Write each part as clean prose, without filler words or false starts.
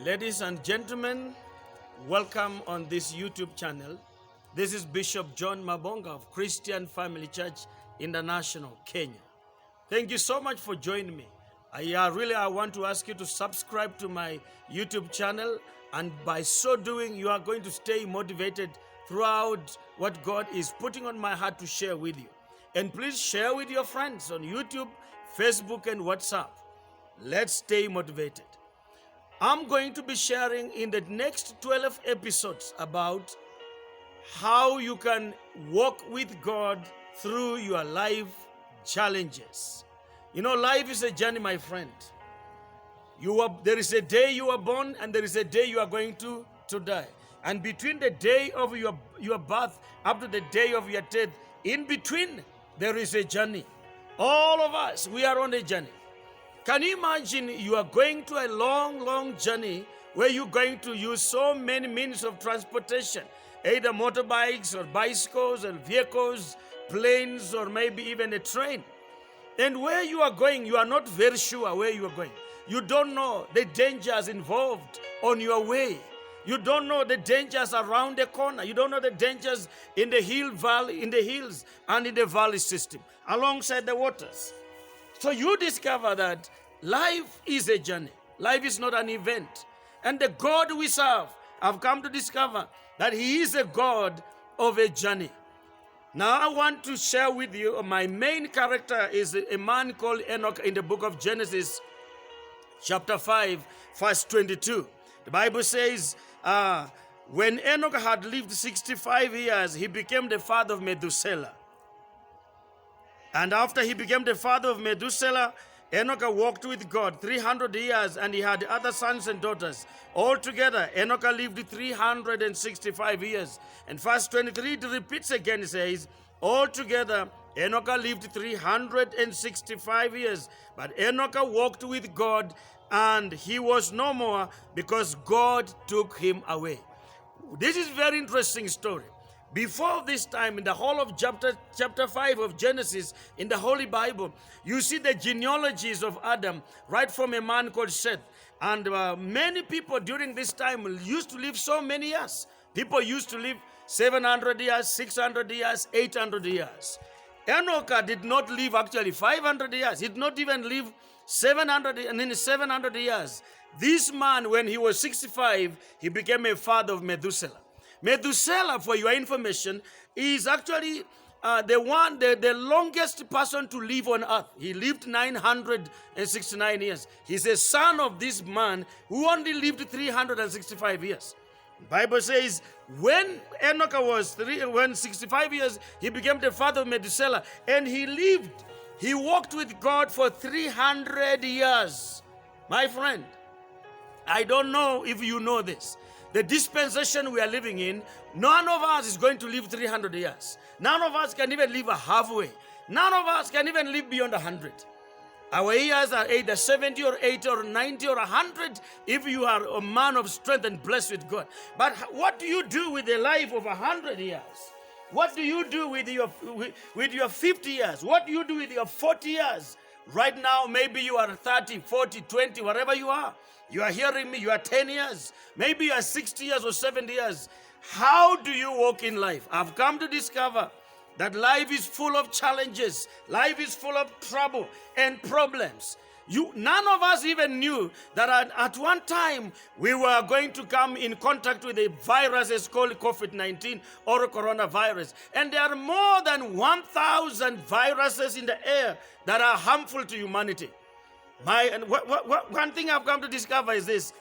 Ladies and gentlemen, welcome on this YouTube channel. This is Bishop John Mabonga of Christian Family Church International, Kenya. Thank you so much for joining me. I want to ask you to subscribe to my YouTube channel, and by so doing, you are going to stay motivated throughout what God is putting on my heart to share with you. And please share with your friends on YouTube, Facebook, and WhatsApp. Let's stay motivated. I'm going to be sharing in the next 12 episodes about how you can walk with God through your life challenges. You know, life is a journey, my friend. There is a day you are born and there is a day you are going to die. And between the day of your birth up to the day of your death, in between, there is a journey. All of us, we are on a journey. Can you imagine you are going to a long journey where you're going to use so many means of transportation, either motorbikes or bicycles or vehicles, planes, or maybe even a train. And where you are going, you are not very sure where you are going. You don't know the dangers involved on your way. You don't know the dangers around the corner. You don't know the dangers in the hills and in the valley system, alongside the waters. So you discover that life is a journey. Life is not an event. And the God we serve, I've come to discover that He is a God of a journey. Now I want to share with you, my main character is a man called Enoch in the book of Genesis, chapter 5, verse 22. The Bible says, when Enoch had lived 65 years, he became the father of Methuselah. And after he became the father of Methuselah, Enoch walked with God 300 years, and he had other sons and daughters. Altogether, Enoch lived 365 years. And verse 23, it repeats again, it says, altogether, Enoch lived 365 years. But Enoch walked with God, and he was no more, because God took him away. This is a very interesting story. Before this time, in the whole of chapter 5 of Genesis, in the Holy Bible, you see the genealogies of Adam, right from a man called Seth. And many people during this time used to live so many years. People used to live 700 years, 600 years, 800 years. Enoch did not live actually 500 years. He did not even live 700 years. This man, when he was 65, he became a father of Methuselah. Methuselah, for your information, is actually the longest person to live on earth. He lived 969 years. He's a son of this man who only lived 365 years. The Bible says when Enoch was 65 years, he became the father of Methuselah, and he walked with God for 300 years. My friend, I don't know if you know this. The dispensation we are living in, none of us is going to live 300 years. None of us can even live halfway. None of us can even live beyond 100. Our years are either 70 or 80 or 90 or 100 if you are a man of strength and blessed with God. But what do you do with a life of 100 years? What do you do with your 50 years? What do you do with your 40 years? Right now, maybe you are 30, 40, 20, wherever you are. You are hearing me, you are 10 years. Maybe you are 60 years or 70 years. How do you walk in life? I've come to discover that life is full of challenges. Life is full of trouble and problems. None of us even knew that at one time we were going to come in contact with a virus called COVID-19 or coronavirus. And there are more than 1,000 viruses in the air that are harmful to humanity. One thing I've come to discover is this.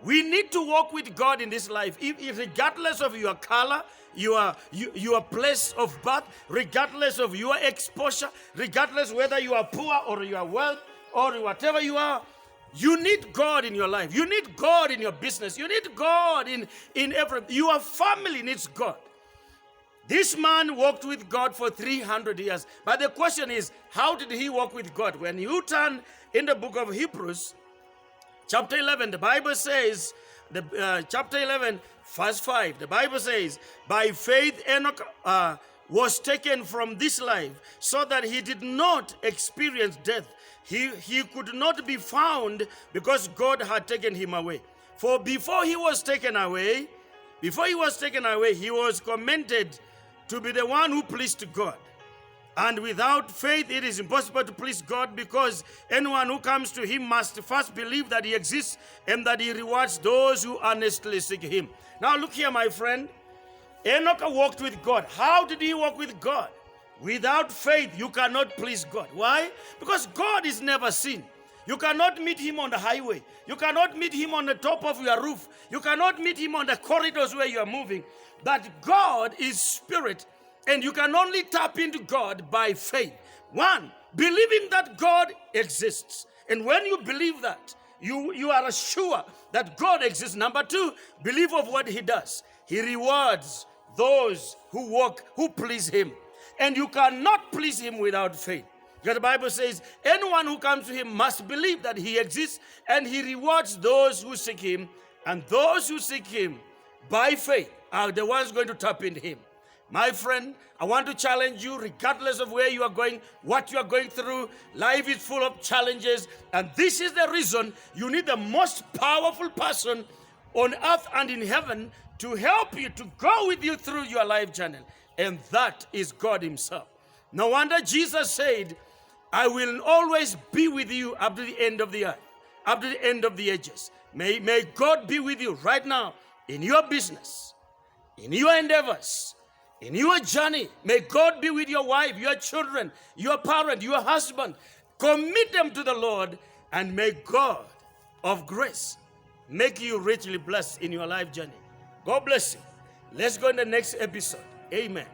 We need to walk with God in this life. If regardless of your color, your place of birth, regardless of your exposure, regardless whether you are poor or you are wealthy, or whatever you are, you need God in your life. You need God in your business. You need God in everything. Your family needs God. This man walked with God for 300 years. But the question is, how did he walk with God? When you turn in the book of Hebrews, chapter 11, the Bible says, chapter 11, verse 5, the Bible says, by faith Enoch was taken from this life so that he did not experience death. He could not be found because God had taken him away. For before he was taken away, he was commended to be the one who pleased God. And without faith, it is impossible to please God, because anyone who comes to him must first believe that he exists and that he rewards those who earnestly seek him. Now look here, my friend. Enoch walked with God. How did he walk with God? Without faith, you cannot please God. Why? Because God is never seen. You cannot meet him on the highway. You cannot meet him on the top of your roof. You cannot meet him on the corridors where you are moving. That God is spirit, and you can only tap into God by faith. One, believing that God exists. And when you believe that, you are sure that God exists. Number two, believe of what he does. He rewards those who please him. And you cannot please him without faith. Because the Bible says, anyone who comes to him must believe that he exists, and he rewards those who seek him. And those who seek him by faith are the ones going to tap into him. My friend, I want to challenge you, regardless of where you are going, what you are going through. Life is full of challenges, and this is the reason you need the most powerful person on earth and in heaven to help you, to go with you through your life journey, and that is God himself. No wonder Jesus said, I will always be with you up to the end of the earth, up to the end of the ages. May God be with you right now in your business, in your endeavors, in your journey. May God be with your wife, your children, your parent, your husband. Commit them to the Lord, and may God of grace make you richly blessed in your life journey. God bless you. Let's go in the next episode. Amen.